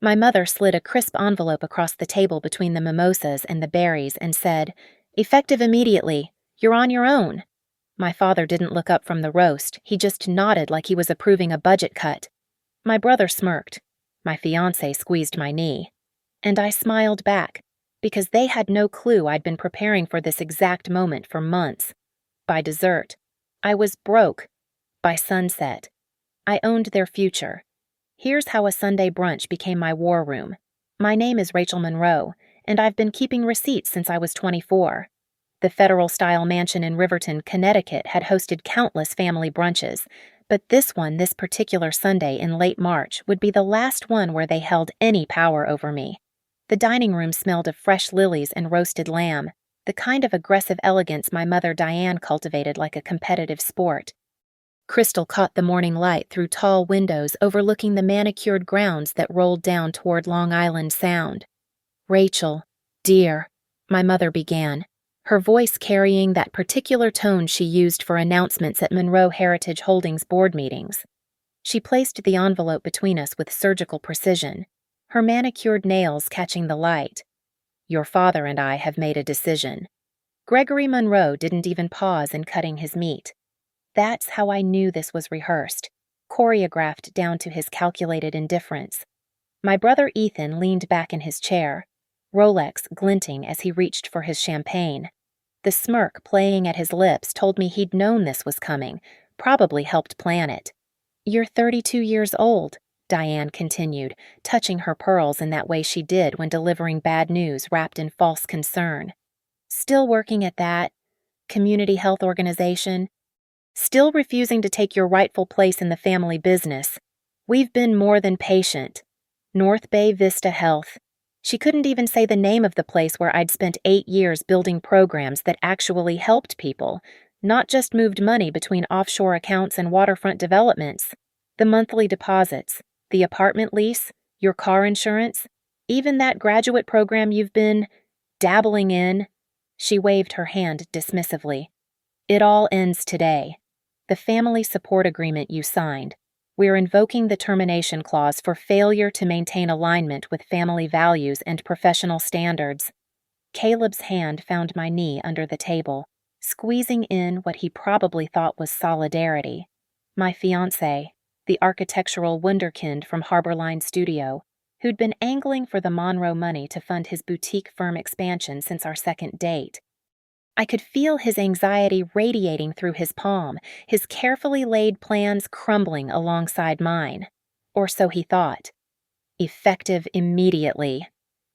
My mother slid a crisp envelope across the table between the mimosas and the berries and said, "Effective immediately. You're on your own." My father didn't look up from the roast, he just nodded like he was approving a budget cut. My brother smirked. My fiancé squeezed my knee. And I smiled back, because they had no clue I'd been preparing for this exact moment for months. By dessert, I was broke. By sunset, I owned their future. Here's how a Sunday brunch became my war room. My name is Rachel Monroe, and I've been keeping receipts since I was 24. The federal-style mansion in Riverton, Connecticut had hosted countless family brunches, but this particular Sunday in late March, would be the last one where they held any power over me. The dining room smelled of fresh lilies and roasted lamb, the kind of aggressive elegance my mother Diane cultivated like a competitive sport. Crystal caught the morning light through tall windows overlooking the manicured grounds that rolled down toward Long Island Sound. "Rachel, dear," my mother began, her voice carrying that particular tone she used for announcements at Monroe Heritage Holdings board meetings. She placed the envelope between us with surgical precision, her manicured nails catching the light. "Your father and I have made a decision." Gregory Monroe didn't even pause in cutting his meat. That's how I knew this was rehearsed, choreographed down to his calculated indifference. My brother Ethan leaned back in his chair, Rolex glinting as he reached for his champagne. The smirk playing at his lips told me he'd known this was coming, probably helped plan it. "You're 32 years old," Diane continued, touching her pearls in that way she did when delivering bad news wrapped in false concern. "Still working at that community health organization? Still refusing to take your rightful place in the family business. We've been more than patient. North Bay Vista Health." She couldn't even say the name of the place where I'd spent 8 years building programs that actually helped people, not just moved money between offshore accounts and waterfront developments. The monthly deposits, the apartment lease, your car insurance, even that graduate program you've been dabbling in. She waved her hand dismissively. "It all ends today. The family support agreement you signed. We're invoking the termination clause for failure to maintain alignment with family values and professional standards." Caleb's hand found my knee under the table, squeezing in what he probably thought was solidarity. My fiancé, the architectural wunderkind from Harborline Studio, who'd been angling for the Monroe money to fund his boutique firm expansion since our second date. I could feel his anxiety radiating through his palm, his carefully laid plans crumbling alongside mine. Or so he thought. "Effective immediately."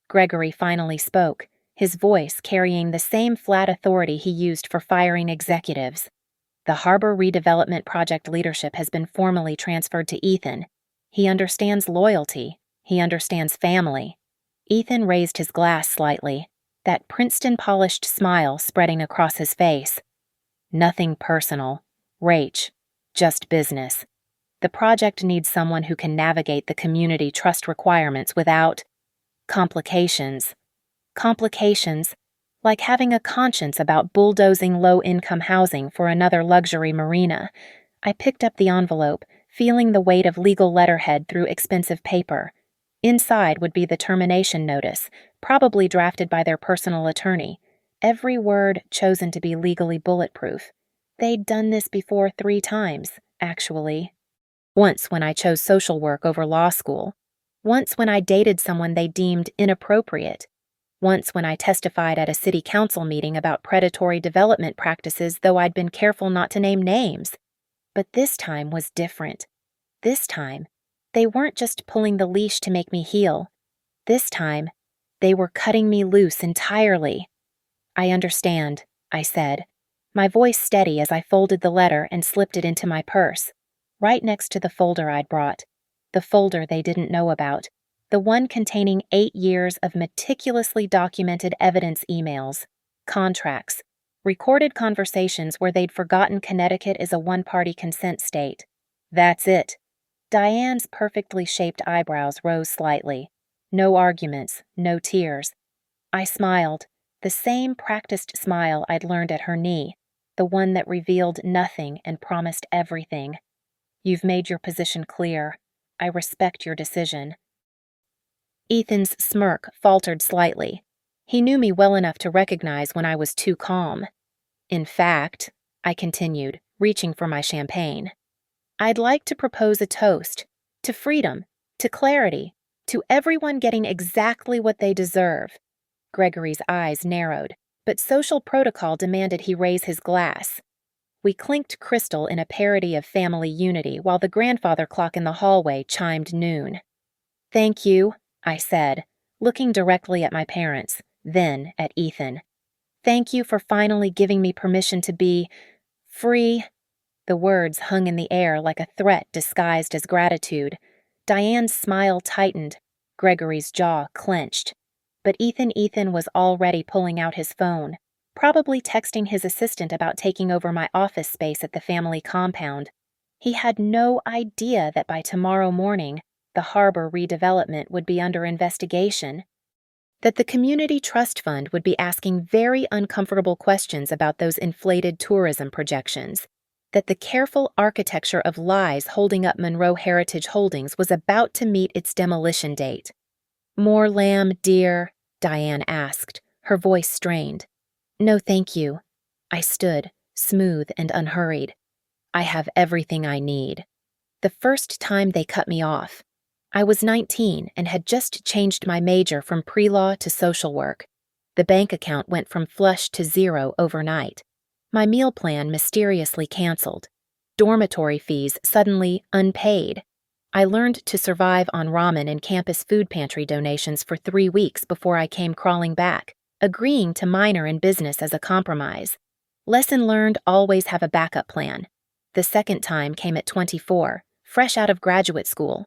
Gregory finally spoke, his voice carrying the same flat authority he used for firing executives. "The harbor redevelopment project leadership has been formally transferred to Ethan. He understands loyalty. He understands family." Ethan raised his glass slightly, that Princeton-polished smile spreading across his face. "Nothing personal, Rach. Just business. The project needs someone who can navigate the community trust requirements without complications. Complications, like having a conscience about bulldozing low-income housing for another luxury marina." I picked up the envelope, feeling the weight of legal letterhead through expensive paper. Inside would be the termination notice, probably drafted by their personal attorney, every word chosen to be legally bulletproof. They'd done this before 3 times, actually. Once when I chose social work over law school. Once when I dated someone they deemed inappropriate. Once when I testified at a city council meeting about predatory development practices, though I'd been careful not to name names. But this time was different. This time, they weren't just pulling the leash to make me heal. This time, they were cutting me loose entirely. "I understand," I said, my voice steady as I folded the letter and slipped it into my purse, right next to the folder I'd brought. The folder they didn't know about, the one containing 8 years of meticulously documented evidence emails, contracts, recorded conversations where they'd forgotten Connecticut is a one-party consent state. That's it. Diane's perfectly shaped eyebrows rose slightly. No arguments, no tears. I smiled, the same practiced smile I'd learned at her knee, the one that revealed nothing and promised everything. "You've made your position clear. I respect your decision." Ethan's smirk faltered slightly. He knew me well enough to recognize when I was too calm. In fact, I continued, reaching for my champagne, I'd like to propose a toast to freedom, to clarity, to everyone getting exactly what they deserve. Gregory's eyes narrowed, but social protocol demanded he raise his glass. We clinked crystal in a parody of family unity while the grandfather clock in the hallway chimed noon. Thank you, I said, looking directly at my parents, then at Ethan. Thank you for finally giving me permission to be free. The words hung in the air like a threat disguised as gratitude. Diane's smile tightened. Gregory's jaw clenched. But Ethan was already pulling out his phone, probably texting his assistant about taking over my office space at the family compound. He had no idea that by tomorrow morning, the harbor redevelopment would be under investigation, that the Community Trust Fund would be asking very uncomfortable questions about those inflated tourism projections, that the careful architecture of lies holding up Monroe Heritage Holdings was about to meet its demolition date. More lamb, dear? Diane asked, her voice strained. No, thank you. I stood, smooth and unhurried. I have everything I need. The first time they cut me off. I was 19 and had just changed my major from pre-law to social work. The bank account went from flush to zero overnight. My meal plan mysteriously canceled. Dormitory fees suddenly unpaid. I learned to survive on ramen and campus food pantry donations for 3 weeks before I came crawling back, agreeing to minor in business as a compromise. Lesson learned, always have a backup plan. The second time came at 24, fresh out of graduate school.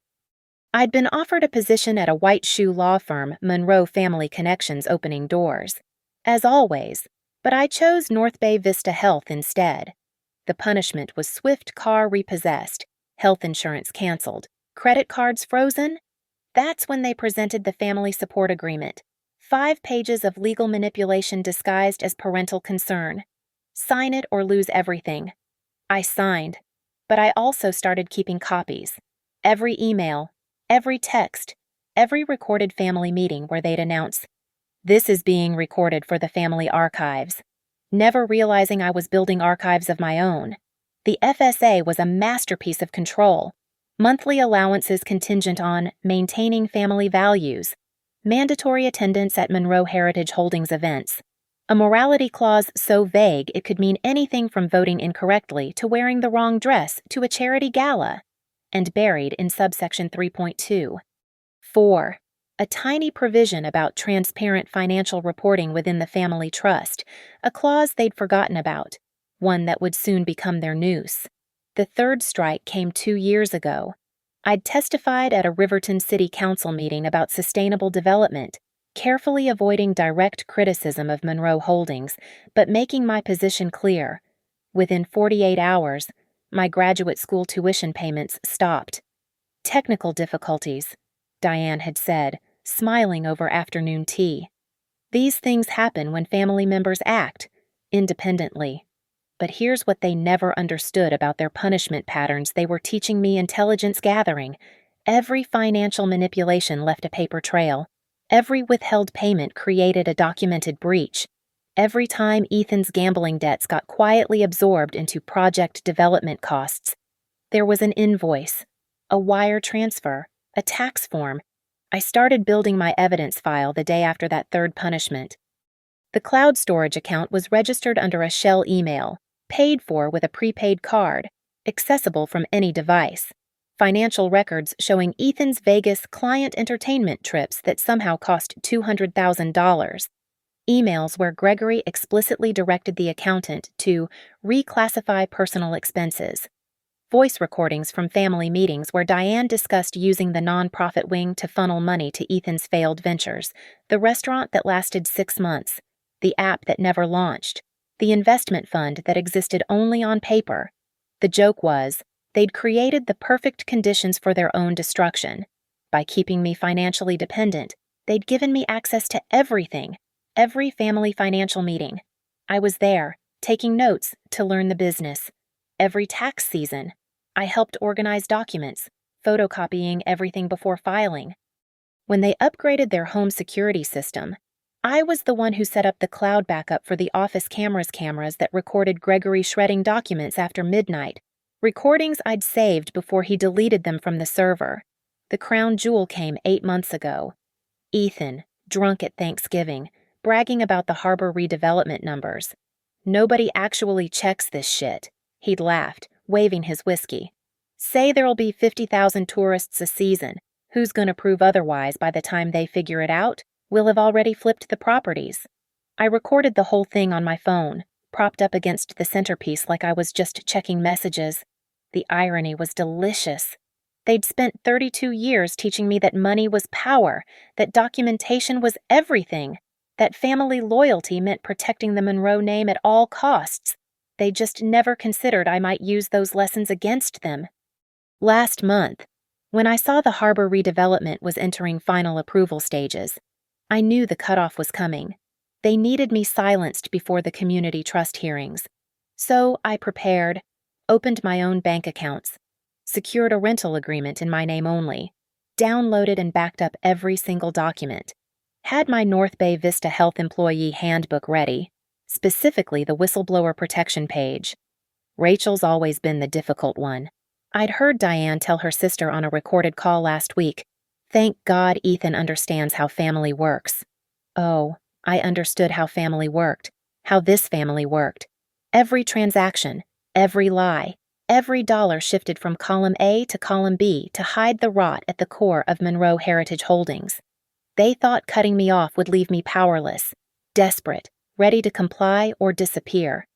I'd been offered a position at a white shoe law firm, Monroe Family Connections, opening doors. As always, but I chose North Bay Vista Health instead. The punishment was swift car repossessed, health insurance canceled, credit cards frozen. That's when they presented the family support agreement. 5 pages of legal manipulation disguised as parental concern. Sign it or lose everything. I signed, but I also started keeping copies. Every email, every text, every recorded family meeting where they'd announce, "This is being recorded for the family archives," never realizing I was building archives of my own. The FSA was a masterpiece of control. Monthly allowances contingent on maintaining family values, mandatory attendance at Monroe Heritage Holdings events, a morality clause so vague it could mean anything from voting incorrectly to wearing the wrong dress to a charity gala, and buried in subsection 3.2. 4. A tiny provision about transparent financial reporting within the family trust, a clause they'd forgotten about, one that would soon become their noose. The third strike came 2 years ago. I'd testified at a Riverton City Council meeting about sustainable development, carefully avoiding direct criticism of Monroe Holdings, but making my position clear. Within 48 hours, my graduate school tuition payments stopped. Technical difficulties, Diane had said, smiling over afternoon tea. These things happen when family members act, independently. But here's what they never understood about their punishment patterns. They were teaching me intelligence gathering. Every financial manipulation left a paper trail. Every withheld payment created a documented breach. Every time Ethan's gambling debts got quietly absorbed into project development costs, there was an invoice, a wire transfer, a tax form. I started building my evidence file the day after that third punishment. The cloud storage account was registered under a shell email, paid for with a prepaid card, accessible from any device. Financial records showing Ethan's Vegas client entertainment trips that somehow cost $200,000. Emails where Gregory explicitly directed the accountant to reclassify personal expenses. Voice recordings from family meetings where Diane discussed using the nonprofit wing to funnel money to Ethan's failed ventures, the restaurant that lasted 6 months, the app that never launched, the investment fund that existed only on paper. The joke was, they'd created the perfect conditions for their own destruction. By keeping me financially dependent, they'd given me access to everything, every family financial meeting. I was there, taking notes to learn the business. Every tax season, I helped organize documents, photocopying everything before filing. When they upgraded their home security system, I was the one who set up the cloud backup for the office cameras that recorded Gregory shredding documents after midnight, recordings I'd saved before he deleted them from the server. The crown jewel came 8 months ago. Ethan, drunk at Thanksgiving, bragging about the harbor redevelopment numbers. Nobody actually checks this shit. He'd laughed, waving his whiskey. Say there'll be 50,000 tourists a season. Who's going to prove otherwise by the time they figure it out? We'll have already flipped the properties. I recorded the whole thing on my phone, propped up against the centerpiece like I was just checking messages. The irony was delicious. They'd spent 32 years teaching me that money was power, that documentation was everything, that family loyalty meant protecting the Monroe name at all costs. They just never considered I might use those lessons against them. Last month, when I saw the harbor redevelopment was entering final approval stages, I knew the cutoff was coming. They needed me silenced before the community trust hearings. So I prepared, opened my own bank accounts, secured a rental agreement in my name only, downloaded and backed up every single document, had my North Bay Vista Health Employee Handbook ready, specifically the whistleblower protection page. Rachel's always been the difficult one. I'd heard Diane tell her sister on a recorded call last week, "Thank God Ethan understands how family works." Oh, I understood how family worked, how this family worked. Every transaction, every lie, every dollar shifted from column A to column B to hide the rot at the core of Monroe Heritage Holdings. They thought cutting me off would leave me powerless, desperate, ready to comply or disappear.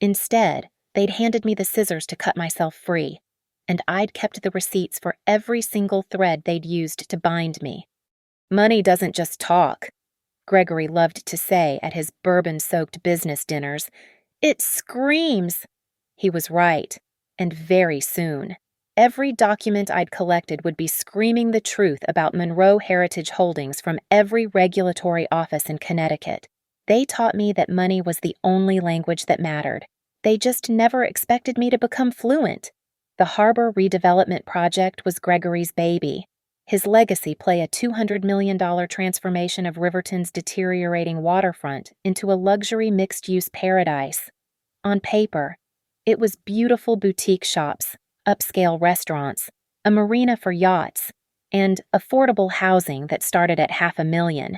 Instead, they'd handed me the scissors to cut myself free, and I'd kept the receipts for every single thread they'd used to bind me. Money doesn't just talk, Gregory loved to say at his bourbon-soaked business dinners. It screams. He was right, and very soon. Every document I'd collected would be screaming the truth about Monroe Heritage Holdings from every regulatory office in Connecticut. They taught me that money was the only language that mattered. They just never expected me to become fluent. The harbor redevelopment project was Gregory's baby. His legacy play a $200 million transformation of Riverton's deteriorating waterfront into a luxury mixed-use paradise. On paper, it was beautiful boutique shops, upscale restaurants, a marina for yachts, and affordable housing that started at $500,000.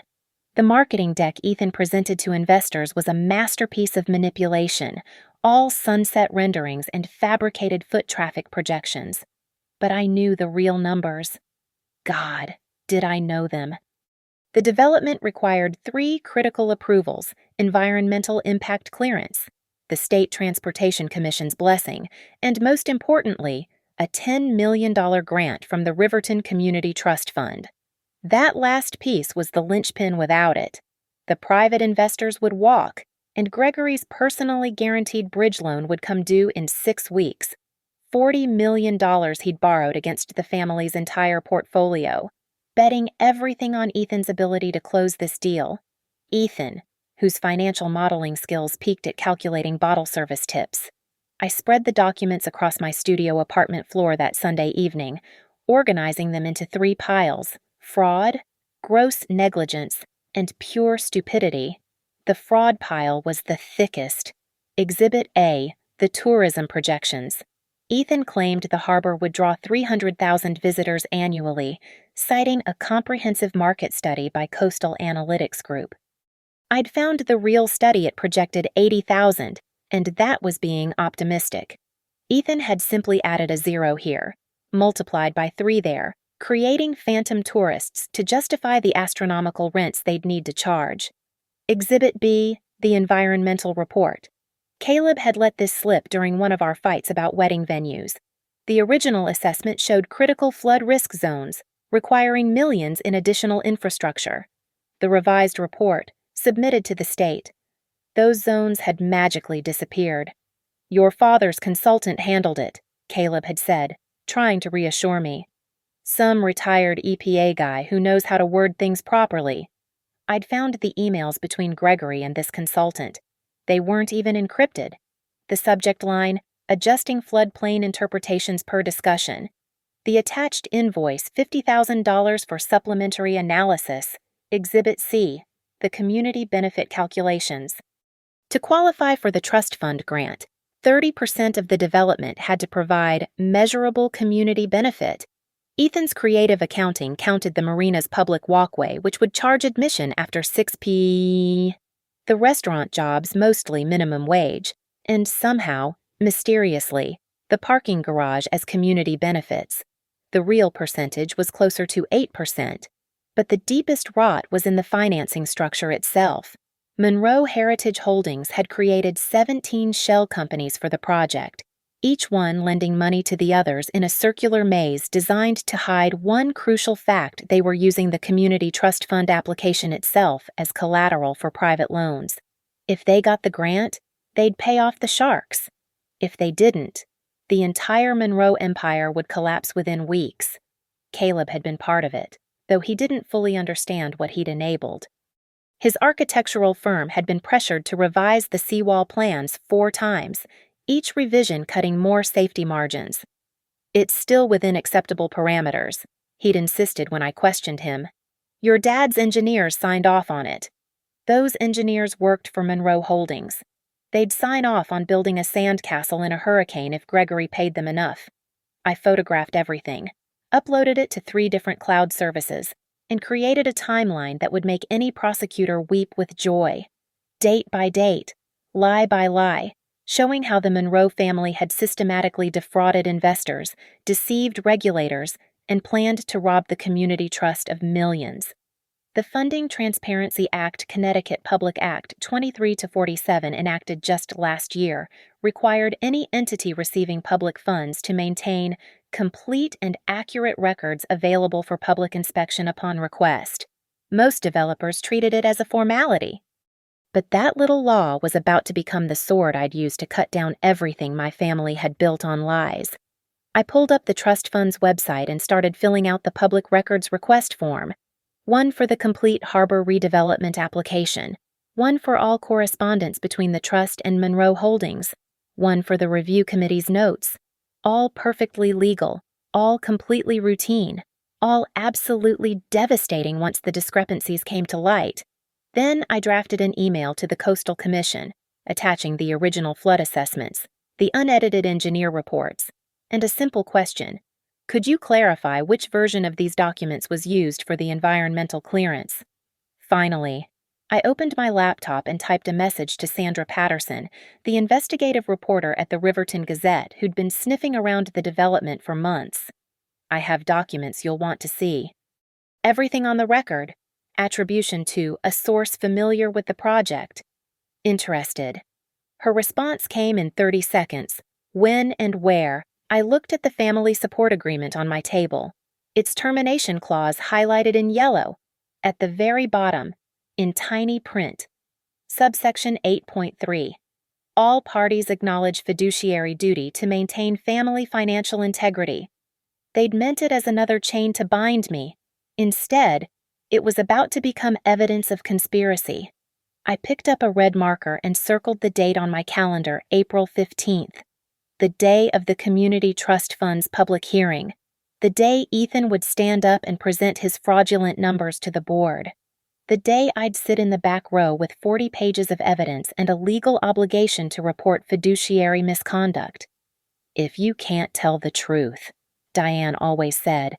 The marketing deck Ethan presented to investors was a masterpiece of manipulation, all sunset renderings and fabricated foot traffic projections. But I knew the real numbers. God, did I know them. The development required 3 critical approvals: environmental impact clearance, the State Transportation Commission's blessing, and most importantly, a $10 million grant from the Riverton Community Trust Fund. That last piece was the linchpin. Without it, the private investors would walk, and Gregory's personally guaranteed bridge loan would come due in 6 weeks. $40 million he'd borrowed against the family's entire portfolio, betting everything on Ethan's ability to close this deal. Ethan, whose financial modeling skills peaked at calculating bottle service tips. I spread the documents across my studio apartment floor that Sunday evening, organizing them into 3 piles: fraud, gross negligence, and pure stupidity. The fraud pile was the thickest. Exhibit A, the tourism projections. Ethan claimed the harbor would draw 300,000 visitors annually, citing a comprehensive market study by Coastal Analytics Group. I'd found the real study it projected 80,000, and that was being optimistic. Ethan had simply added a 0 here, multiplied by 3 there, creating phantom tourists to justify the astronomical rents they'd need to charge. Exhibit B, the environmental report. Caleb had let this slip during one of our fights about wedding venues. The original assessment showed critical flood risk zones, requiring millions in additional infrastructure. The revised report, submitted to the state. Those zones had magically disappeared. Your father's consultant handled it, Caleb had said, trying to reassure me. Some retired EPA guy who knows how to word things properly. I'd found the emails between Gregory and this consultant. They weren't even encrypted. The subject line, adjusting floodplain interpretations per discussion. The attached invoice, $50,000 for supplementary analysis. Exhibit C, the community benefit calculations. To qualify for the trust fund grant, 30% of the development had to provide measurable community benefit. Ethan's creative accounting counted the marina's public walkway, which would charge admission after 6 p.m. The restaurant jobs mostly minimum wage, and somehow, mysteriously, the parking garage as community benefits. The real percentage was closer to 8%, but the deepest rot was in the financing structure itself. Monroe Heritage Holdings had created 17 shell companies for the project, each one lending money to the others in a circular maze designed to hide one crucial fact: they were using the Community Trust Fund application itself as collateral for private loans. If they got the grant, they'd pay off the sharks. If they didn't, the entire Monroe empire would collapse within weeks. Caleb had been part of it, though he didn't fully understand what he'd enabled. His architectural firm had been pressured to revise the seawall plans 4 times, each revision cutting more safety margins. "It's still within acceptable parameters," he'd insisted when I questioned him. "Your dad's engineers signed off on it." Those engineers worked for Monroe Holdings. They'd sign off on building a sandcastle in a hurricane if Gregory paid them enough. I photographed everything, uploaded it to 3 different cloud services, and created a timeline that would make any prosecutor weep with joy. Date by date, lie by lie, showing how the Monroe family had systematically defrauded investors, deceived regulators, and planned to rob the community trust of millions. The Funding Transparency Act, Connecticut Public Act 23-47, enacted just last year, required any entity receiving public funds to maintain complete and accurate records available for public inspection upon request. Most developers treated it as a formality. But that little law was about to become the sword I'd use to cut down everything my family had built on lies. I pulled up the trust fund's website and started filling out the public records request form. One for the complete harbor redevelopment application, one for all correspondence between the trust and Monroe Holdings, one for the review committee's notes. All perfectly legal, all completely routine, all absolutely devastating once the discrepancies came to light. Then I drafted an email to the Coastal Commission, attaching the original flood assessments, the unedited engineer reports, and a simple question: could you clarify which version of these documents was used for the environmental clearance? Finally, I opened my laptop and typed a message to Sandra Patterson, the investigative reporter at the Riverton Gazette who'd been sniffing around the development for months. "I have documents you'll want to see. Everything on the record. Attribution to a source familiar with the project. Interested." Her response came in 30 seconds. When and where? I looked at the family support agreement on my table, its termination clause highlighted in yellow. At the very bottom, in tiny print, subsection 8.3, all parties acknowledge fiduciary duty to maintain family financial integrity. They'd meant it as another chain to bind me. Instead, it was about to become evidence of conspiracy. I picked up a red marker and circled the date on my calendar, April 15th. The day of the Community Trust Fund's public hearing, the day Ethan would stand up and present his fraudulent numbers to the board, the day I'd sit in the back row with 40 pages of evidence and a legal obligation to report fiduciary misconduct. "If you can't tell the truth," Diane always said,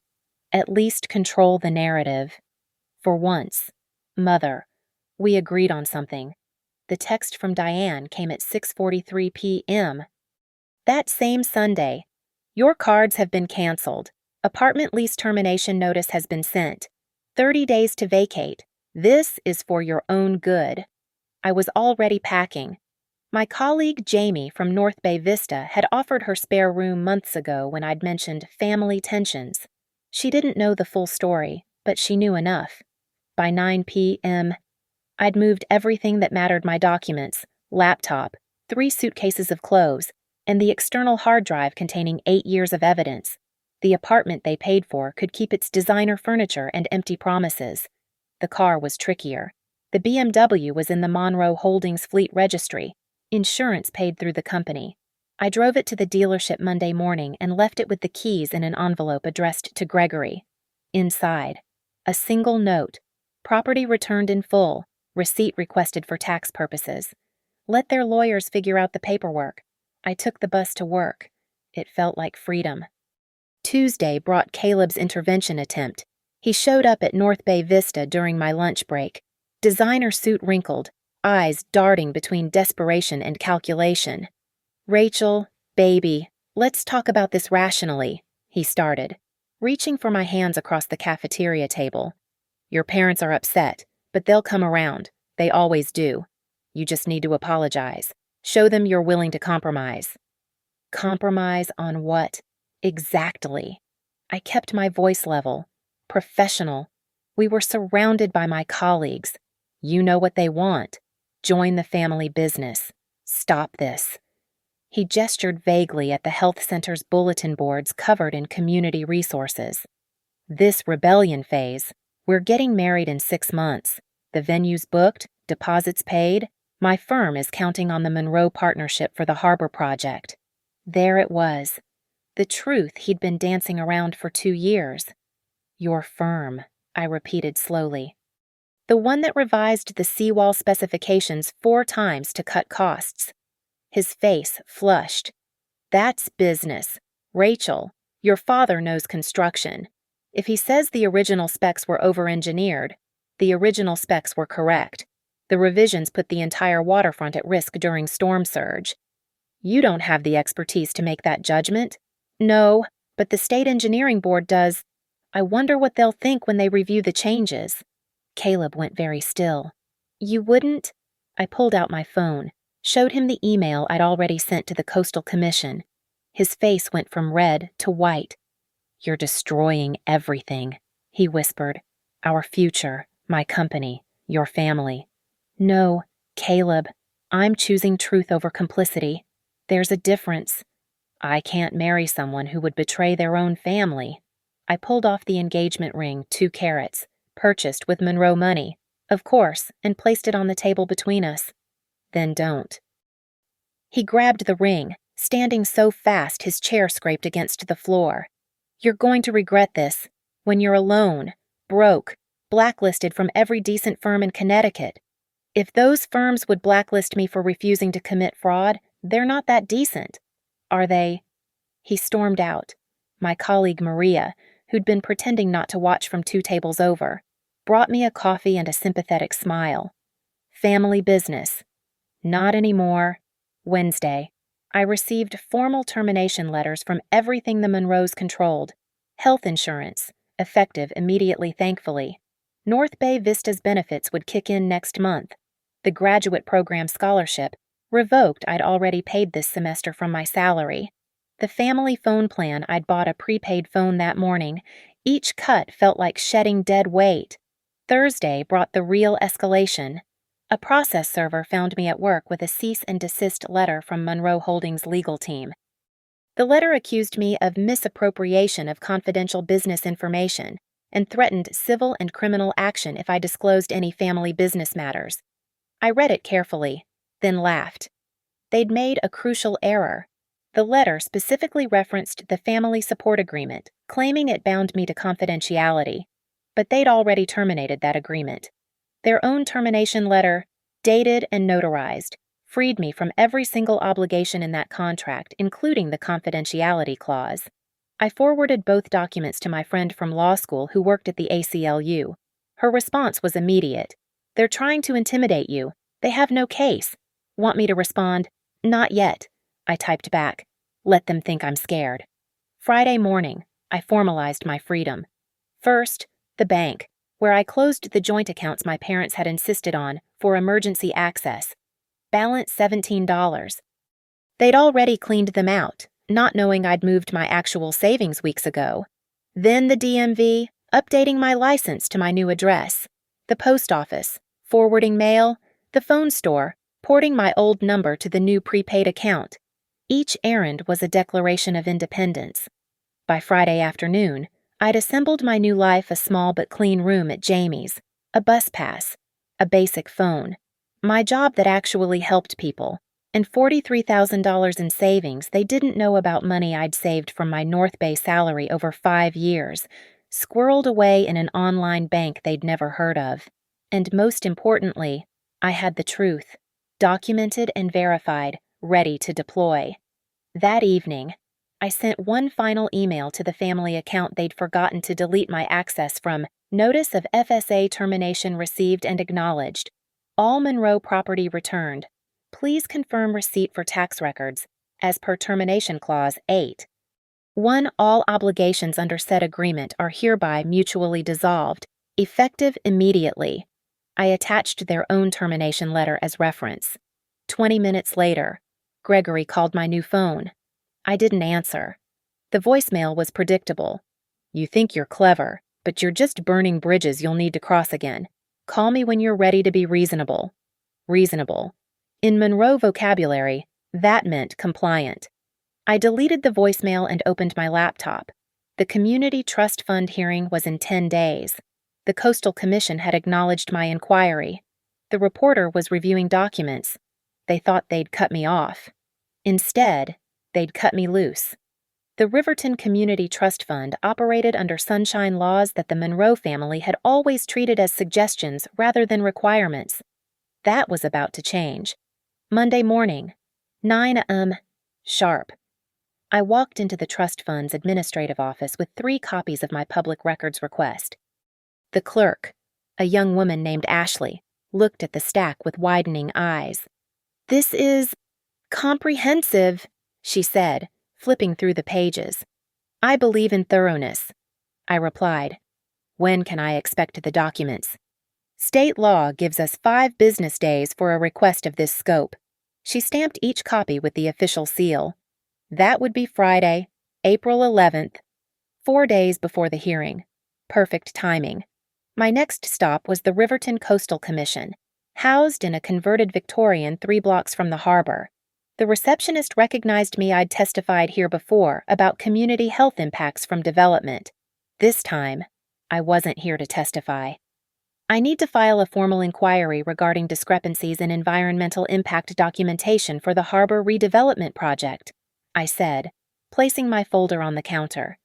"at least control the narrative." For once, Mother, we agreed on something. The text from Diane came at 6:43 p.m. That same Sunday, "Your cards have been canceled. Apartment lease termination notice has been sent. 30 days to vacate. This is for your own good." I was already packing. My colleague Jamie from North Bay Vista had offered her spare room months ago when I'd mentioned family tensions. She didn't know the full story, but she knew enough. By 9 p.m., I'd moved everything that mattered: my documents, laptop, 3 suitcases of clothes, and the external hard drive containing 8 years of evidence. The apartment they paid for could keep its designer furniture and empty promises. The car was trickier. The BMW was in the Monroe Holdings Fleet Registry, insurance paid through the company. I drove it to the dealership Monday morning and left it with the keys in an envelope addressed to Gregory. Inside, a single note: property returned in full, receipt requested for tax purposes. Let their lawyers figure out the paperwork. I took the bus to work. It felt like freedom. Tuesday brought Caleb's intervention attempt. He showed up at North Bay Vista during my lunch break. Designer suit wrinkled, eyes darting between desperation and calculation. "Rachel, baby, let's talk about this rationally," he started, reaching for my hands across the cafeteria table. "Your parents are upset, but they'll come around. They always do. You just need to apologize. Show them you're willing to compromise." Compromise on what? Exactly. I kept my voice level. Professional. We were surrounded by my colleagues. You know what they want. Join the family business. Stop this. He gestured vaguely at the health center's bulletin boards covered in community resources. "This rebellion phase. We're getting married in 6 months. The venue's booked, deposits paid. My firm is counting on the Monroe Partnership for the Harbor Project." There it was. The truth he'd been dancing around for 2 years. "Your firm," I repeated slowly. "The one that revised the seawall specifications 4 times to cut costs." His face flushed. "That's business. Rachel, your father knows construction. If he says the original specs were over-engineered, the original specs were correct. The revisions put the entire waterfront at risk during storm surge. You don't have the expertise to make that judgment." "No, but the state engineering board does. I wonder what they'll think when they review the changes." Caleb went very still. "You wouldn't?" I pulled out my phone, showed him the email I'd already sent to the Coastal Commission. His face went from red to white. "You're destroying everything," he whispered. "Our future, my company, your family." "No, Caleb, I'm choosing truth over complicity. There's a difference. I can't marry someone who would betray their own family." I pulled off the engagement ring, 2 carats, purchased with Monroe money, of course, and placed it on the table between us. "Then don't." He grabbed the ring, standing so fast his chair scraped against the floor. "You're going to regret this. When you're alone, broke, blacklisted from every decent firm in Connecticut. If those firms would blacklist me for refusing to commit fraud, they're not that decent. Are they?" He stormed out. My colleague Maria, who'd been pretending not to watch from 2 tables over, brought me a coffee and a sympathetic smile. "Family business." "Not anymore." Wednesday, I received formal termination letters from everything the Monroes controlled. Health insurance, effective immediately, thankfully. North Bay Vista's benefits would kick in next month. The graduate program scholarship, revoked, I'd already paid this semester from my salary. The family phone plan, I'd bought a prepaid phone that morning. Each cut felt like shedding dead weight. Thursday brought the real escalation. A process server found me at work with a cease and desist letter from Monroe Holdings' legal team. The letter accused me of misappropriation of confidential business information and threatened civil and criminal action if I disclosed any family business matters. I read it carefully, then laughed. They'd made a crucial error. The letter specifically referenced the family support agreement, claiming it bound me to confidentiality, but they'd already terminated that agreement. Their own termination letter, dated and notarized, freed me from every single obligation in that contract, including the confidentiality clause. I forwarded both documents to my friend from law school who worked at the ACLU. Her response was immediate. "They're trying to intimidate you. They have no case." Want me to respond? "Not yet." I typed back. "Let them think I'm scared." Friday morning, I formalized my freedom. First, the bank, where I closed the joint accounts my parents had insisted on for emergency access. Balance $17. They'd already cleaned them out, not knowing I'd moved my actual savings weeks ago. Then the DMV, updating my license to my new address. The post office, forwarding mail. The phone store, porting my old number to the new prepaid account. Each errand was a declaration of independence. By Friday afternoon, I'd assembled my new life a small but clean room at Jamie's, a bus pass, a basic phone, my job that actually helped people, And $43,000 in savings they didn't know about money I'd saved from my North Bay salary over 5 years, squirreled away in an online bank they'd never heard of. And most importantly, I had the truth, documented and verified, ready to deploy. That evening, I sent one final email to the family account they'd forgotten to delete my access from. Notice of FSA termination received and acknowledged. All Monroe property returned. Please confirm receipt for tax records, as per Termination Clause 8. 1. All obligations under said agreement are hereby mutually dissolved, effective immediately. I attached their own termination letter as reference. 20 minutes later, Gregory called my new phone. I didn't answer. The voicemail was predictable. You think you're clever, but you're just burning bridges you'll need to cross again. Call me when you're ready to be reasonable. Reasonable. In Monroe vocabulary, that meant compliant. I deleted the voicemail and opened my laptop. The Community Trust Fund hearing was in 10 days. The Coastal Commission had acknowledged my inquiry. The reporter was reviewing documents. They thought they'd cut me off. Instead, they'd cut me loose. The Riverton Community Trust Fund operated under sunshine laws that the Monroe family had always treated as suggestions rather than requirements. That was about to change. Monday morning, 9 a.m. sharp. I walked into the trust fund's administrative office with 3 copies of my public records request. The clerk, a young woman named Ashley, looked at the stack with widening eyes. "This is comprehensive," she said, flipping through the pages. "I believe in thoroughness," I replied. "When can I expect the documents?" "State law gives us 5 business days for a request of this scope." She stamped each copy with the official seal. That would be Friday, April 11th, 4 days before the hearing. Perfect timing. My next stop was the Riverton Coastal Commission, housed in a converted Victorian 3 blocks from the harbor. The receptionist recognized me. I'd testified here before about community health impacts from development. This time, I wasn't here to testify. "I need to file a formal inquiry regarding discrepancies in environmental impact documentation for the harbor redevelopment project," I said, placing my folder on the counter.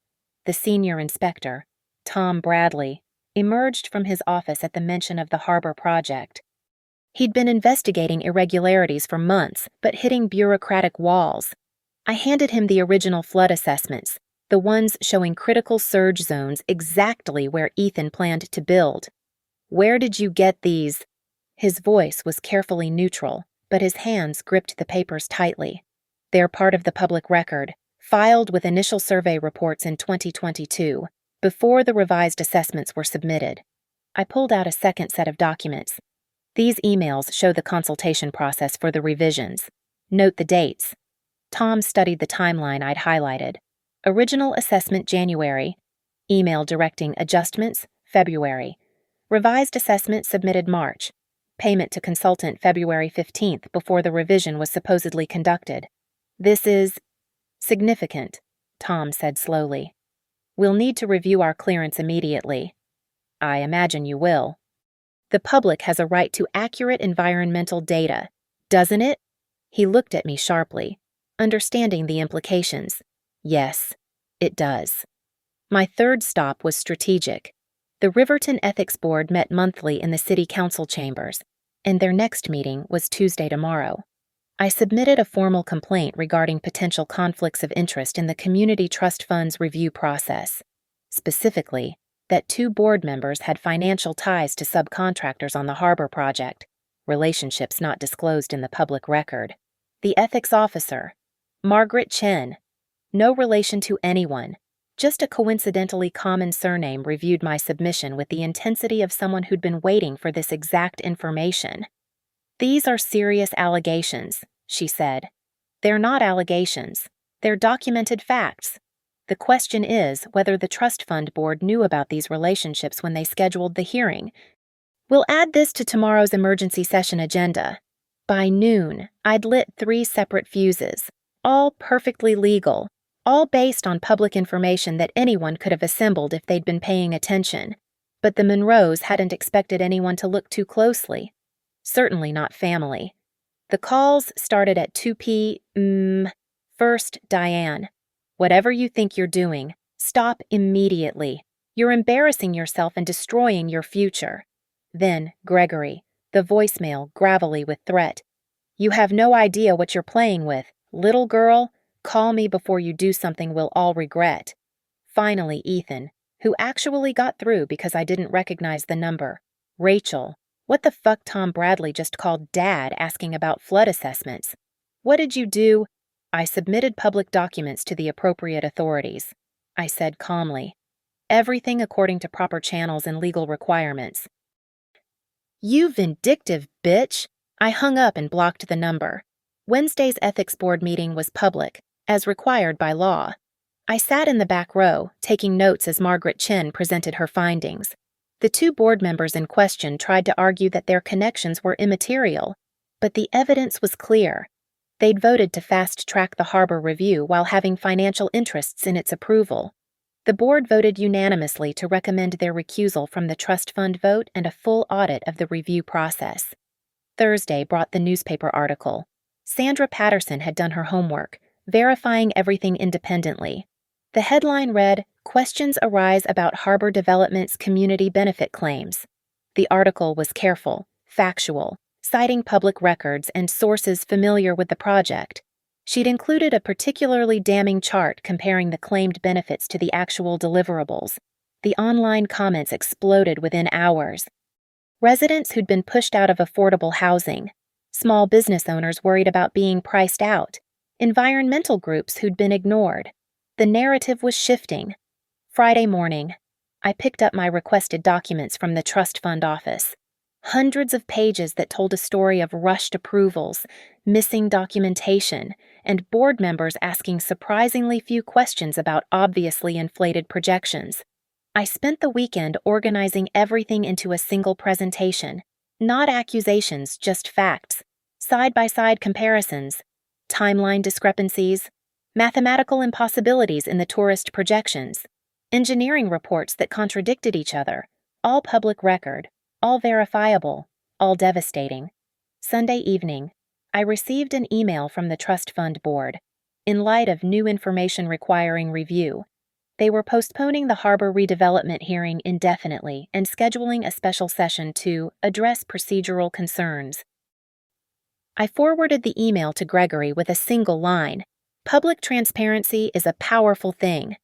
The senior inspector, Tom Bradley, emerged from his office at the mention of the harbor project. He'd been investigating irregularities for months, but hitting bureaucratic walls. I handed him the original flood assessments, the ones showing critical surge zones exactly where Ethan planned to build. "Where did you get these?" His voice was carefully neutral, but his hands gripped the papers tightly. "They're part of the public record, filed with initial survey reports in 2022, before the revised assessments were submitted." I pulled out a second set of documents. "These emails show the consultation process for the revisions. Note the dates." Tom studied the timeline I'd highlighted. Original assessment January. Email directing adjustments February. Revised assessment submitted March. Payment to consultant February 15th before the revision was supposedly conducted. "This is significant," Tom said slowly. "We'll need to review our clearance immediately." "I imagine you will." "The public has a right to accurate environmental data, doesn't it?" He looked at me sharply, understanding the implications. "Yes, it does." My third stop was strategic. The Riverton Ethics Board met monthly in the City Council chambers, and their next meeting was Tuesday tomorrow. I submitted a formal complaint regarding potential conflicts of interest in the Community Trust Fund's review process. Specifically, that 2 board members had financial ties to subcontractors on the harbor project, relationships not disclosed in the public record. The ethics officer, Margaret Chen, no relation to anyone, just a coincidentally common surname, reviewed my submission with the intensity of someone who'd been waiting for this exact information. "These are serious allegations," she said. "They're not allegations. They're documented facts. The question is whether the Trust Fund Board knew about these relationships when they scheduled the hearing. We'll add this to tomorrow's emergency session agenda." By noon, I'd lit 3 separate fuses, all perfectly legal, all based on public information that anyone could have assembled if they'd been paying attention. But the Monroes hadn't expected anyone to look too closely. Certainly not family. The calls started at 2 p.m. First, Diane. Whatever you think you're doing, stop immediately. You're embarrassing yourself and destroying your future. Then, Gregory, the voicemail gravelly with threat. You have no idea what you're playing with. Little girl, call me before you do something we'll all regret. Finally, Ethan, who actually got through because I didn't recognize the number. Rachel, what the fuck Tom Bradley just called Dad asking about flood assessments? What did you do? I submitted public documents to the appropriate authorities. I said calmly. Everything according to proper channels and legal requirements. You vindictive bitch! I hung up and blocked the number. Wednesday's ethics board meeting was public, as required by law. I sat in the back row, taking notes as Margaret Chen presented her findings. The two board members in question tried to argue that their connections were immaterial, but the evidence was clear. They'd voted to fast-track the harbor review while having financial interests in its approval. The board voted unanimously to recommend their recusal from the trust fund vote and a full audit of the review process. Thursday brought the newspaper article. Sandra Patterson had done her homework, verifying everything independently. The headline read, "Questions arise about harbor development's community benefit claims." The article was careful, factual, citing public records and sources familiar with the project. She'd included a particularly damning chart comparing the claimed benefits to the actual deliverables. The online comments exploded within hours. Residents who'd been pushed out of affordable housing, small business owners worried about being priced out, environmental groups who'd been ignored. The narrative was shifting. Friday morning, I picked up my requested documents from the trust fund office. Hundreds of pages that told a story of rushed approvals, missing documentation, and board members asking surprisingly few questions about obviously inflated projections. I spent the weekend organizing everything into a single presentation. Not accusations, just facts. Side-by-side comparisons. Timeline discrepancies. Mathematical impossibilities in the tourist projections. Engineering reports that contradicted each other. All public record. All verifiable. All devastating. Sunday evening, I received an email from the trust fund board. In light of new information requiring review, they were postponing the harbor redevelopment hearing indefinitely and scheduling a special session to address procedural concerns. I forwarded the email to Gregory with a single line. Public transparency is a powerful thing.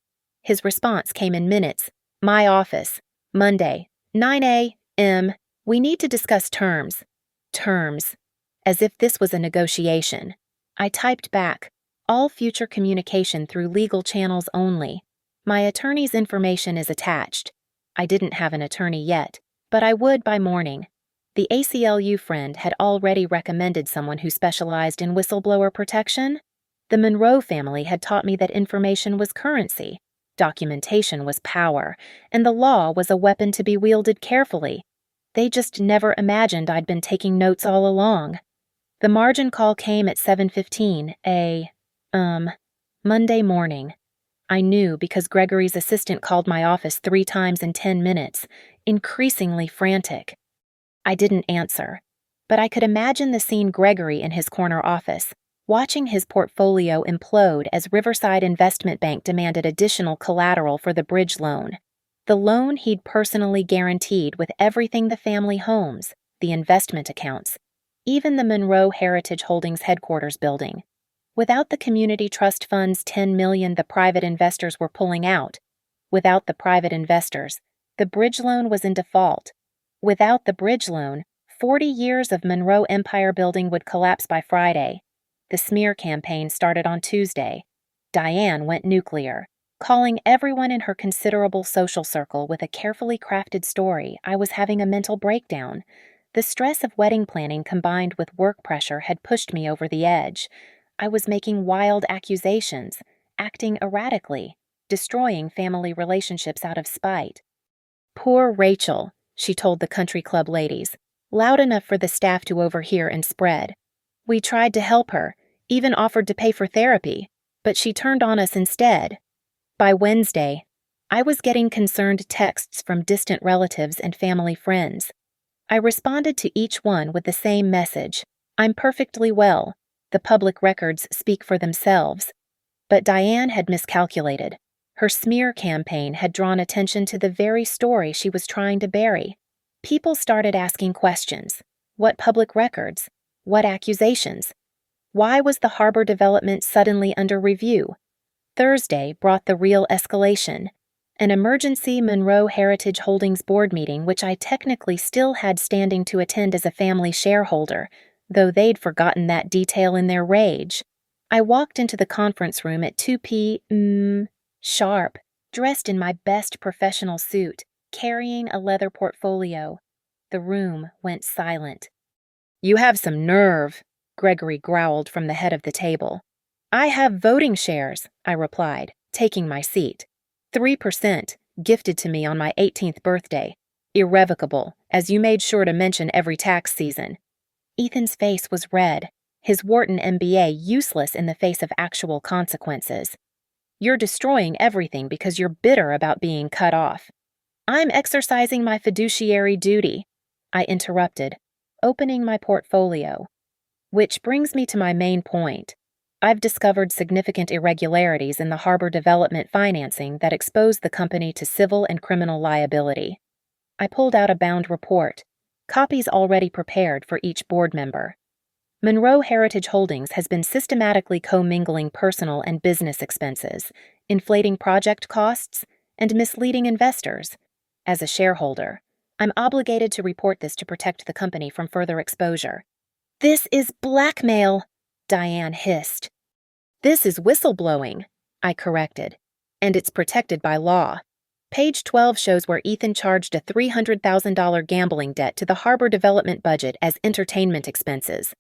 His response came in minutes. My office. Monday, 9 a.m. We need to discuss terms. Terms. As if this was a negotiation. I typed back. All future communication through legal channels only. My attorney's information is attached. I didn't have an attorney yet, but I would by morning. The ACLU friend had already recommended someone who specialized in whistleblower protection. The Monroe family had taught me that information was currency, documentation was power, and the law was a weapon to be wielded carefully. They just never imagined I'd been taking notes all along. The margin call came at 7:15 Monday morning. I knew because Gregory's assistant called my office 3 times in 10 minutes, increasingly frantic. I didn't answer, but I could imagine the scene Gregory in his corner office, watching his portfolio implode as Riverside Investment Bank demanded additional collateral for the bridge loan. The loan he'd personally guaranteed with everything the family homes, the investment accounts, even the Monroe Heritage Holdings headquarters building. Without the community trust fund's $10 million the private investors were pulling out, without the private investors, the bridge loan was in default. Without the bridge loan, 40 years of Monroe empire building would collapse by Friday. The smear campaign started on Tuesday. Diane went nuclear, calling everyone in her considerable social circle with a carefully crafted story. I was having a mental breakdown. The stress of wedding planning combined with work pressure had pushed me over the edge. I was making wild accusations, acting erratically, destroying family relationships out of spite. Poor Rachel, she told the country club ladies, loud enough for the staff to overhear and spread. We tried to help her, even offered to pay for therapy, but she turned on us instead. By Wednesday, I was getting concerned texts from distant relatives and family friends. I responded to each one with the same message. I'm perfectly well. The public records speak for themselves. But Diane had miscalculated. Her smear campaign had drawn attention to the very story she was trying to bury. People started asking questions. What public records? What accusations? Why was the harbor development suddenly under review? Thursday brought the real escalation. An emergency Monroe Heritage Holdings board meeting, which I technically still had standing to attend as a family shareholder, though they'd forgotten that detail in their rage. I walked into the conference room at 2 p.m. sharp, dressed in my best professional suit, carrying a leather portfolio. The room went silent. "You have some nerve," Gregory growled from the head of the table. "I have voting shares," I replied, taking my seat. 3%, gifted to me on my 18th birthday. Irrevocable, as you made sure to mention every tax season. Ethan's face was red, his Wharton MBA useless in the face of actual consequences. "You're destroying everything because you're bitter about being cut off." "I'm exercising my fiduciary duty," I interrupted, opening my portfolio. Which brings me to my main point. I've discovered significant irregularities in the harbor development financing that expose the company to civil and criminal liability. I pulled out a bound report, copies already prepared for each board member. Monroe Heritage Holdings has been systematically commingling personal and business expenses, inflating project costs, and misleading investors. As a shareholder, I'm obligated to report this to protect the company from further exposure. "This is blackmail," Diane hissed. "This is whistleblowing," I corrected, "and it's protected by law." Page 12 shows where Ethan charged a $300,000 gambling debt to the harbor development budget as entertainment expenses.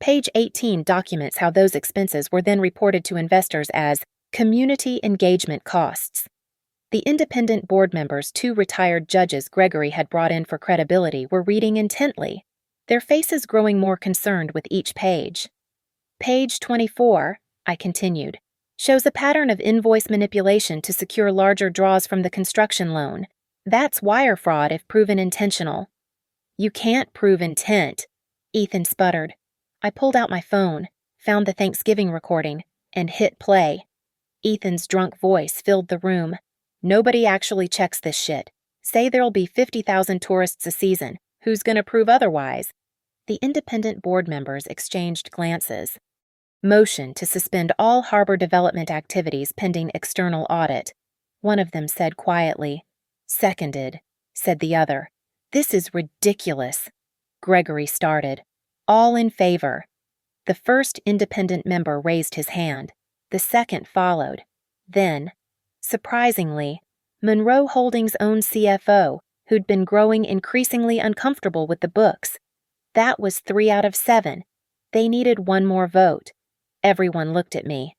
Page 18 documents how those expenses were then reported to investors as community engagement costs. The independent board members, 2 retired judges Gregory had brought in for credibility, were reading intently, their faces growing more concerned with each page. Page 24, I continued, shows a pattern of invoice manipulation to secure larger draws from the construction loan. That's wire fraud if proven intentional. "You can't prove intent," Ethan sputtered. I pulled out my phone, found the Thanksgiving recording, and hit play. Ethan's drunk voice filled the room. "Nobody actually checks this shit. Say there'll be 50,000 tourists a season. Who's gonna prove otherwise?" The independent board members exchanged glances. "Motion to suspend all harbor development activities pending external audit," one of them said quietly. "Seconded," said the other. "This is ridiculous." Gregory started. "All in favor." The first independent member raised his hand. The second followed. Then, surprisingly, Monroe Holdings' own CFO, who'd been growing increasingly uncomfortable with the books. That was 3 out of 7. They needed one more vote. Everyone looked at me.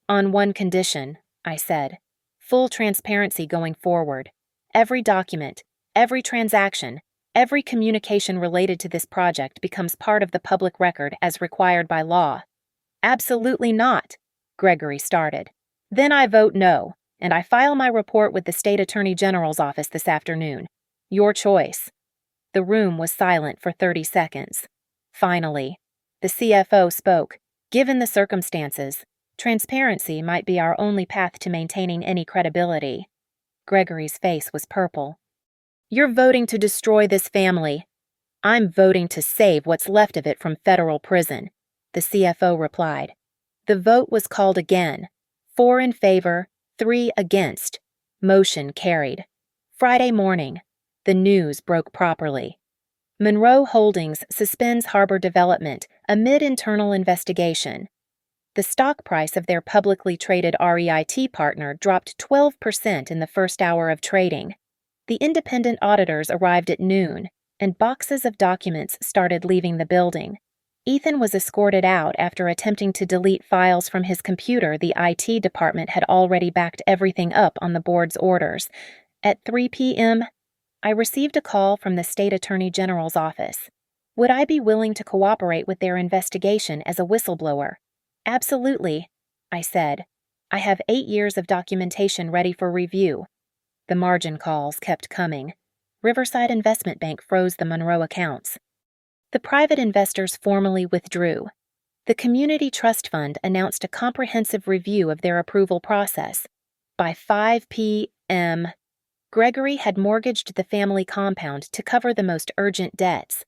"On one condition," I said. "Full transparency going forward. Every document, every transaction, every communication related to this project becomes part of the public record as required by law." "Absolutely not," Gregory started. "Then I vote no, and I file my report with the State Attorney General's office this afternoon. Your choice." The room was silent for 30 seconds. Finally, the CFO spoke. "Given the circumstances, transparency might be our only path to maintaining any credibility." Gregory's face was purple. "You're voting to destroy this family." "I'm voting to save what's left of it from federal prison," the CFO replied. The vote was called again. 4 in favor, 3 against. Motion carried. Friday morning, the news broke properly. Monroe Holdings suspends harbor development amid internal investigation. The stock price of their publicly traded REIT partner dropped 12% in the first hour of trading. The independent auditors arrived at noon, and boxes of documents started leaving the building. Ethan was escorted out after attempting to delete files from his computer. The IT department had already backed everything up on the board's orders. At 3 p.m., I received a call from the State Attorney General's office. Would I be willing to cooperate with their investigation as a whistleblower? "Absolutely," I said. "I have 8 years of documentation ready for review." The margin calls kept coming. Riverside Investment Bank froze the Monroe accounts. The private investors formally withdrew. The Community Trust Fund announced a comprehensive review of their approval process. By 5 p.m., Gregory had mortgaged the family compound to cover the most urgent debts.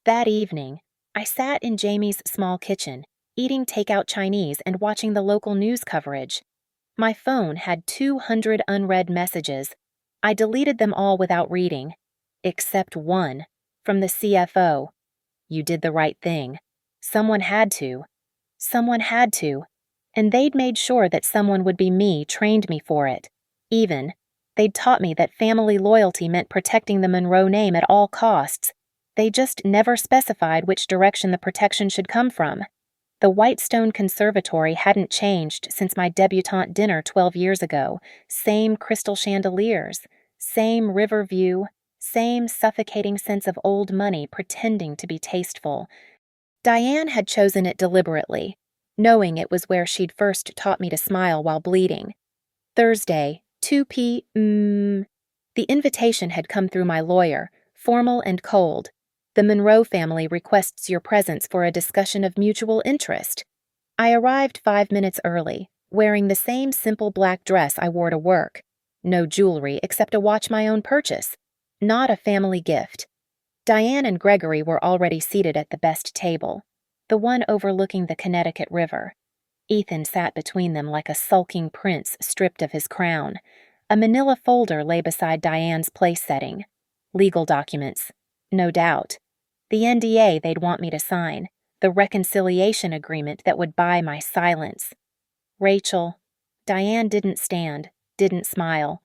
That evening, I sat in Jamie's small kitchen, eating takeout Chinese and watching the local news coverage. My phone had 200 unread messages. I deleted them all without reading, except one, from the CFO. You did the right thing. Someone had to. Someone had to. And they'd made sure that someone would be me, trained me for it. They'd taught me that family loyalty meant protecting the Monroe name at all costs. They just never specified which direction the protection should come from. The Whitestone Conservatory hadn't changed since my debutante dinner 12 years ago. Same crystal chandeliers, same river view, same suffocating sense of old money pretending to be tasteful. Diane had chosen it deliberately, knowing it was where she'd first taught me to smile while bleeding. Thursday, 2 p.m. The invitation had come through my lawyer, formal and cold. The Monroe family requests your presence for a discussion of mutual interest. I arrived 5 minutes early, wearing the same simple black dress I wore to work. No jewelry except a watch my own purchase. Not a family gift. Diane and Gregory were already seated at the best table, the one overlooking the Connecticut River. Ethan sat between them like a sulking prince stripped of his crown. A manila folder lay beside Diane's place setting. Legal documents, no doubt. The NDA they'd want me to sign, the reconciliation agreement that would buy my silence. Rachel. Diane didn't stand, didn't smile.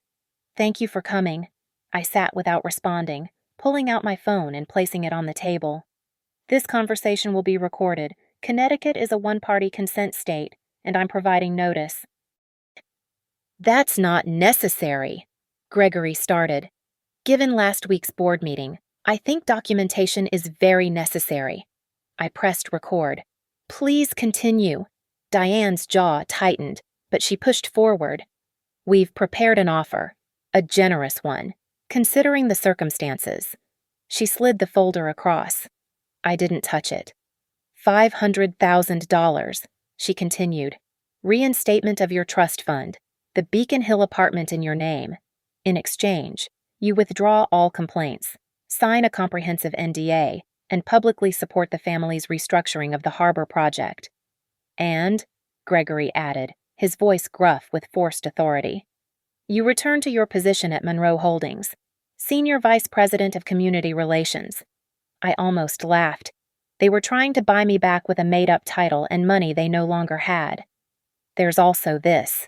Thank you for coming. I sat without responding, pulling out my phone and placing it on the table. This conversation will be recorded. Connecticut is a one-party consent state, and I'm providing notice. That's not necessary, Gregory started. Given last week's board meeting, I think documentation is very necessary. I pressed record. Please continue. Diane's jaw tightened, but she pushed forward. We've prepared an offer, a generous one, considering the circumstances. She slid the folder across. I didn't touch it. $500,000, she continued. Reinstatement of your trust fund, the Beacon Hill apartment in your name. In exchange, you withdraw all complaints, sign a comprehensive NDA, and publicly support the family's restructuring of the harbor project. And, Gregory added, his voice gruff with forced authority, you return to your position at Monroe Holdings, Senior Vice President of Community Relations. I almost laughed. They were trying to buy me back with a made-up title and money they no longer had. There's also this.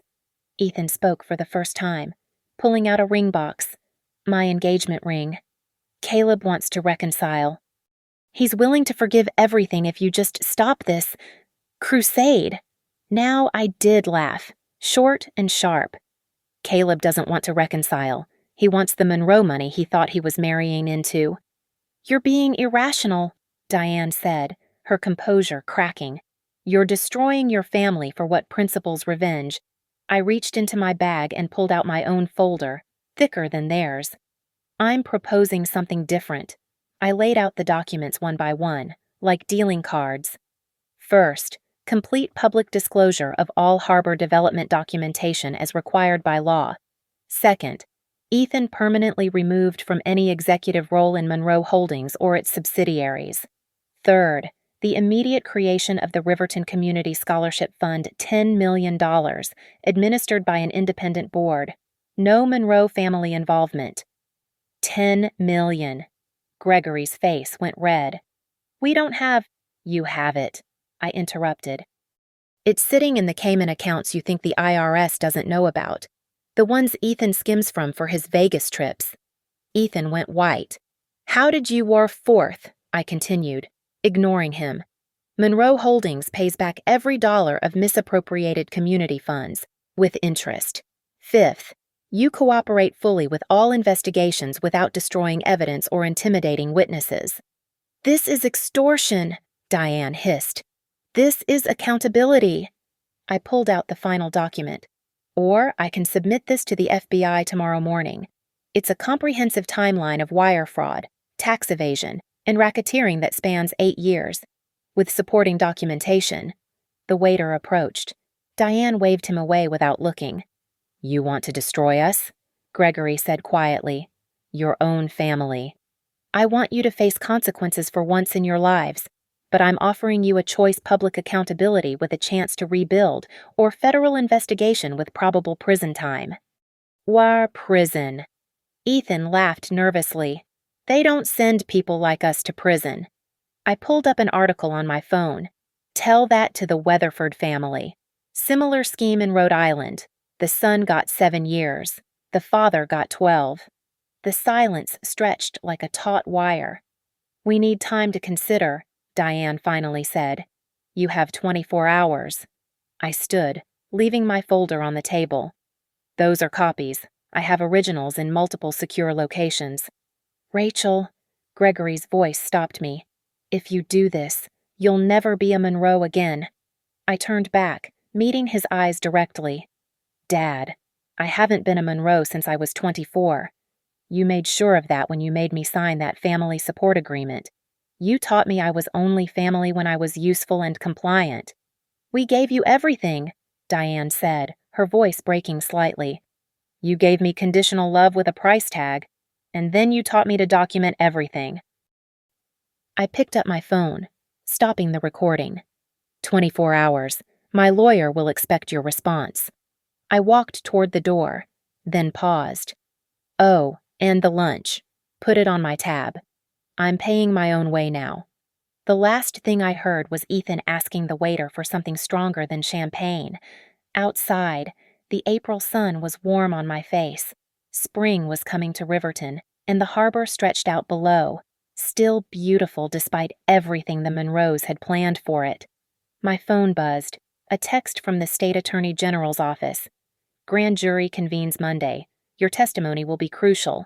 Ethan spoke for the first time, pulling out a ring box. My engagement ring. Caleb wants to reconcile. He's willing to forgive everything if you just stop this crusade. Now I did laugh, short and sharp. Caleb doesn't want to reconcile. He wants the Monroe money he thought he was marrying into. You're being irrational, Diane said, her composure cracking. You're destroying your family for what principles revenge. I reached into my bag and pulled out my own folder, thicker than theirs. I'm proposing something different. I laid out the documents one by one, like dealing cards. First, complete public disclosure of all harbor development documentation as required by law. Second, Ethan permanently removed from any executive role in Monroe Holdings or its subsidiaries. Third, the immediate creation of the Riverton Community Scholarship Fund $10 million, administered by an independent board. No Monroe family involvement. $10 million. Gregory's face went red. We don't have... You have it, I interrupted. It's sitting in the Cayman accounts you think the IRS doesn't know about. The ones Ethan skims from for his Vegas trips. Ethan went white. How did you war fourth? I continued, ignoring him. Monroe Holdings pays back every dollar of misappropriated community funds, with interest. Fifth, you cooperate fully with all investigations without destroying evidence or intimidating witnesses. This is extortion, Diane hissed. This is accountability. I pulled out the final document. Or I can submit this to the FBI tomorrow morning. It's a comprehensive timeline of wire fraud, tax evasion, and racketeering that spans 8 years, with supporting documentation. The waiter approached. Diane waved him away without looking. "You want to destroy us?" Gregory said quietly. "Your own family. I want you to face consequences for once in your lives, but I'm offering you a choice: public accountability with a chance to rebuild, or federal investigation with probable prison time." "Why prison?" Ethan laughed nervously. "They don't send people like us to prison." I pulled up an article on my phone. "Tell that to the Weatherford family. Similar scheme in Rhode Island. The son got 7 years. The father got 12. The silence stretched like a taut wire. "We need time to consider," Diane finally said. "You have 24 hours. I stood, leaving my folder on the table. "Those are copies. I have originals in multiple secure locations." "Rachel," Gregory's voice stopped me. "If you do this, you'll never be a Monroe again." I turned back, meeting his eyes directly. "Dad, I haven't been a Monroe since I was 24. You made sure of that when you made me sign that family support agreement. You taught me I was only family when I was useful and compliant." "We gave you everything," Diane said, her voice breaking slightly. "You gave me conditional love with a price tag, and then you taught me to document everything." I picked up my phone, stopping the recording. 24 hours. My lawyer will expect your response." I walked toward the door, then paused. "Oh, and the lunch. Put it on my tab. I'm paying my own way now." The last thing I heard was Ethan asking the waiter for something stronger than champagne. Outside, the April sun was warm on my face. Spring was coming to Riverton, and the harbor stretched out below, still beautiful despite everything the Monroes had planned for it. My phone buzzed, a text from the state attorney general's office. "Grand jury convenes Monday. Your testimony will be crucial.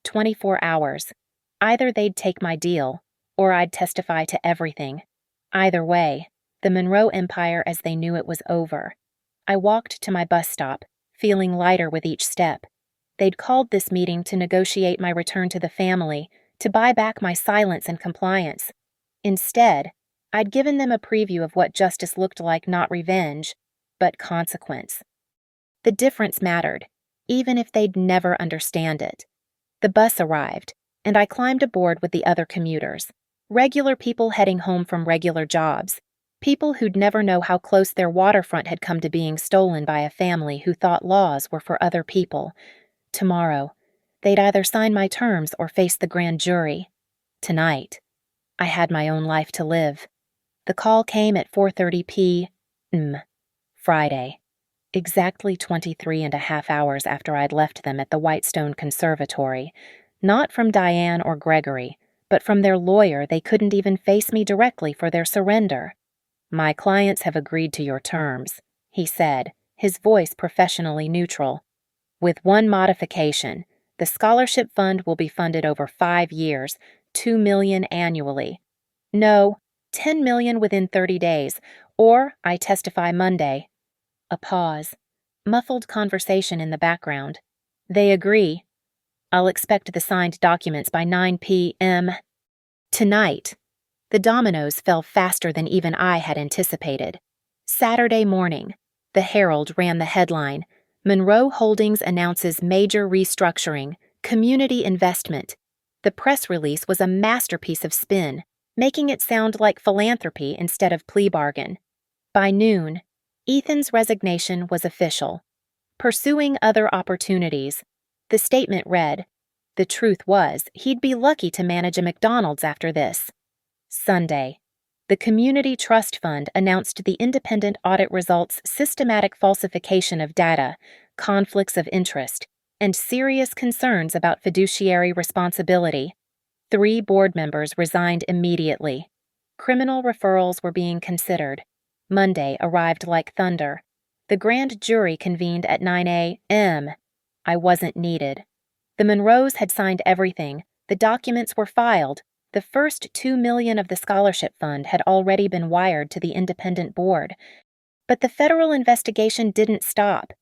24 hours. Either they'd take my deal, or I'd testify to everything. Either way, the Monroe Empire as they knew it was over." I walked to my bus stop, feeling lighter with each step. They'd called this meeting to negotiate my return to the family, to buy back my silence and compliance. Instead, I'd given them a preview of what justice looked like: not revenge, but consequence. The difference mattered, even if they'd never understand it. The bus arrived, and I climbed aboard with the other commuters, regular people heading home from regular jobs, people who'd never know how close their waterfront had come to being stolen by a family who thought laws were for other people. Tomorrow, they'd either sign my terms or face the grand jury. Tonight, I had my own life to live. The call came at 4:30 p.m. Friday, exactly 23.5 hours after I'd left them at the Whitestone Conservatory. Not from Diane or Gregory, but from their lawyer. They couldn't even face me directly for their surrender. "My clients have agreed to your terms," he said, his voice professionally neutral. "With one modification. The scholarship fund will be funded over 5 years, $2 million annually. No, $10 million within 30 days, or I testify Monday." A pause. Muffled conversation in the background. "They agree. I'll expect the signed documents by 9 p.m. Tonight." The dominoes fell faster than even I had anticipated. Saturday morning, the Herald ran the headline: "Monroe Holdings announces major restructuring, community investment." The press release was a masterpiece of spin, making it sound like philanthropy instead of plea bargain. By noon, Ethan's resignation was official. Pursuing other opportunities. The statement read, the truth was, he'd be lucky to manage a McDonald's after this. Sunday, the Community Trust Fund announced the independent audit results: systematic falsification of data, conflicts of interest, and serious concerns about fiduciary responsibility. 3 board members resigned immediately. Criminal referrals were being considered. Monday arrived like thunder. The grand jury convened at 9 a.m. I wasn't needed. The Monroes had signed everything. The documents were filed. The first $2 million of the scholarship fund had already been wired to the independent board. But the federal investigation didn't stop.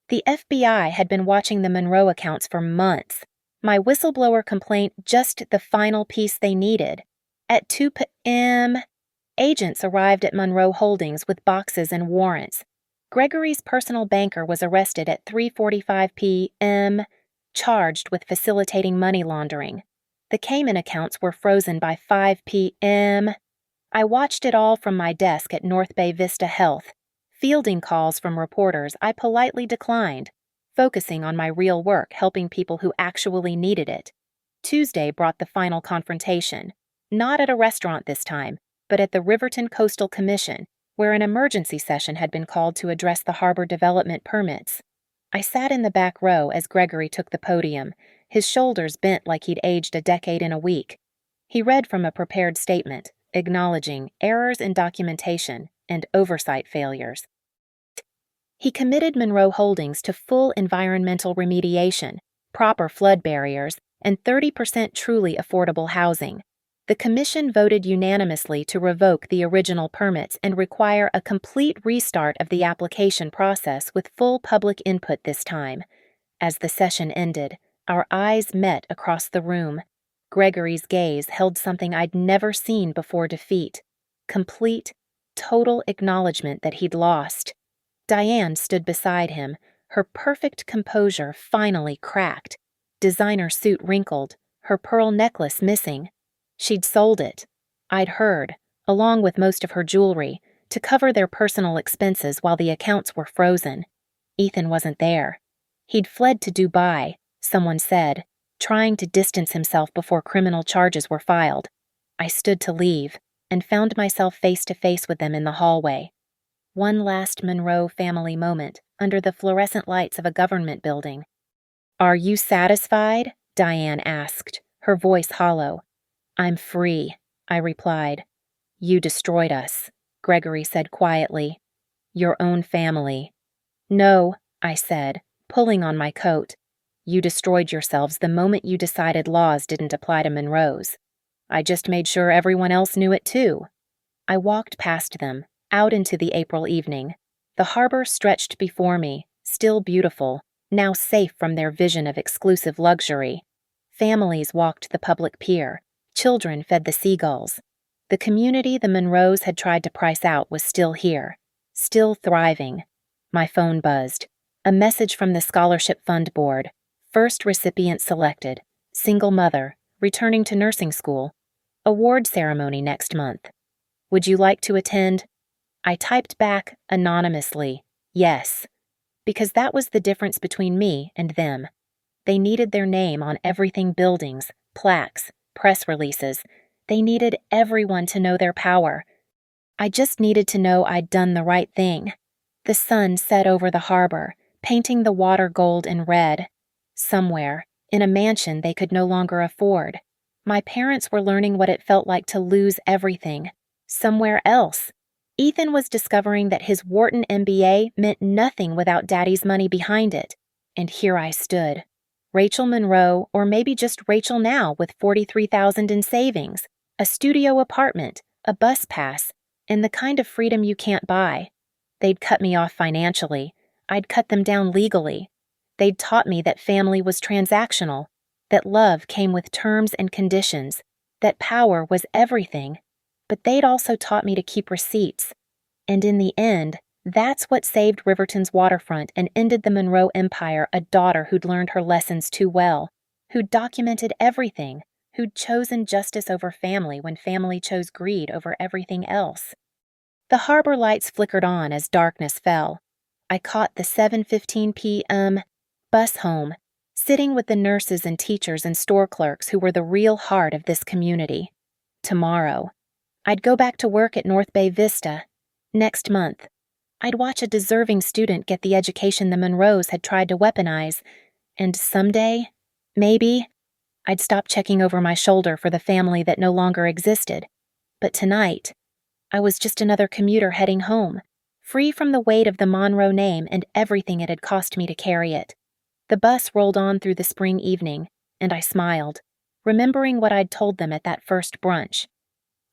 The FBI had been watching the Monroe accounts for months. My whistleblower complaint just the final piece they needed. At 2 p.m., agents arrived at Monroe Holdings with boxes and warrants. Gregory's personal banker was arrested at 3:45 p.m., charged with facilitating money laundering. The Cayman accounts were frozen by 5 p.m. I watched it all from my desk at North Bay Vista Health. Fielding calls from reporters, I politely declined, focusing on my real work helping people who actually needed it. Tuesday brought the final confrontation, not at a restaurant this time, but at the Riverton Coastal Commission, where an emergency session had been called to address the harbor development permits. I sat in the back row as Gregory took the podium, his shoulders bent like he'd aged a decade in a week. He read from a prepared statement, acknowledging errors in documentation and oversight failures. He committed Monroe Holdings to full environmental remediation, proper flood barriers, and 30% truly affordable housing. The commission voted unanimously to revoke the original permits and require a complete restart of the application process with full public input this time. As the session ended, our eyes met across the room. Gregory's gaze held something I'd never seen before defeat. Complete, total acknowledgement that he'd lost. Diane stood beside him, her perfect composure finally cracked. Designer suit wrinkled, her pearl necklace missing. She'd sold it, I'd heard, along with most of her jewelry, to cover their personal expenses while the accounts were frozen. Ethan wasn't there. He'd fled to Dubai, someone said, trying to distance himself before criminal charges were filed. I stood to leave, and found myself face to face with them in the hallway. One last Monroe family moment, under the fluorescent lights of a government building. "Are you satisfied?" Diane asked, her voice hollow. "I'm free," I replied. "You destroyed us," Gregory said quietly. "Your own family." "No," I said, pulling on my coat. "You destroyed yourselves the moment you decided laws didn't apply to Monroes. I just made sure everyone else knew it too." I walked past them, out into the April evening. The harbor stretched before me, still beautiful, now safe from their vision of exclusive luxury. Families walked the public pier. Children fed the seagulls. The community the Monroes had tried to price out was still here, still thriving. My phone buzzed. A message from the Scholarship Fund Board. First recipient selected. Single mother, returning to nursing school. Award ceremony next month. Would you like to attend? I typed back, anonymously, yes. Because that was the difference between me and them. They needed their name on everything: buildings, plaques, press releases. They needed everyone to know their power. I just needed to know I'd done the right thing. The sun set over the harbor, painting the water gold and red. Somewhere, in a mansion they could no longer afford. My parents were learning what it felt like to lose everything. Somewhere else. Ethan was discovering that his Wharton MBA meant nothing without Daddy's money behind it. And here I stood. Rachel Monroe, or maybe just Rachel now with $43,000 in savings, a studio apartment, a bus pass, and the kind of freedom you can't buy. They'd cut me off financially. I'd cut them down legally. They'd taught me that family was transactional, that love came with terms and conditions, that power was everything. But they'd also taught me to keep receipts. And in the end, that's what saved Riverton's waterfront and ended the Monroe Empire, a daughter who'd learned her lessons too well, who'd documented everything, who'd chosen justice over family when family chose greed over everything else. The harbor lights flickered on as darkness fell. I caught the 7:15 p.m. bus home, sitting with the nurses and teachers and store clerks who were the real heart of this community. Tomorrow, I'd go back to work at North Bay Vista. Next month, I'd watch a deserving student get the education the Monroes had tried to weaponize, and someday, maybe, I'd stop checking over my shoulder for the family that no longer existed. But tonight, I was just another commuter heading home, free from the weight of the Monroe name and everything it had cost me to carry it. The bus rolled on through the spring evening, and I smiled, remembering what I'd told them at that first brunch.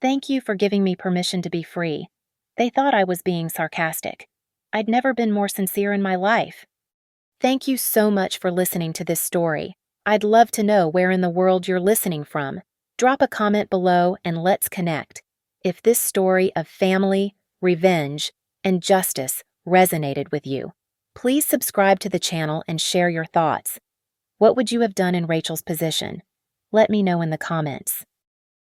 Thank you for giving me permission to be free. They thought I was being sarcastic. I'd never been more sincere in my life. Thank you so much for listening to this story. I'd love to know where in the world you're listening from. Drop a comment below and let's connect. If this story of family, revenge, and justice resonated with you, please subscribe to the channel and share your thoughts. What would you have done in Rachel's position? Let me know in the comments.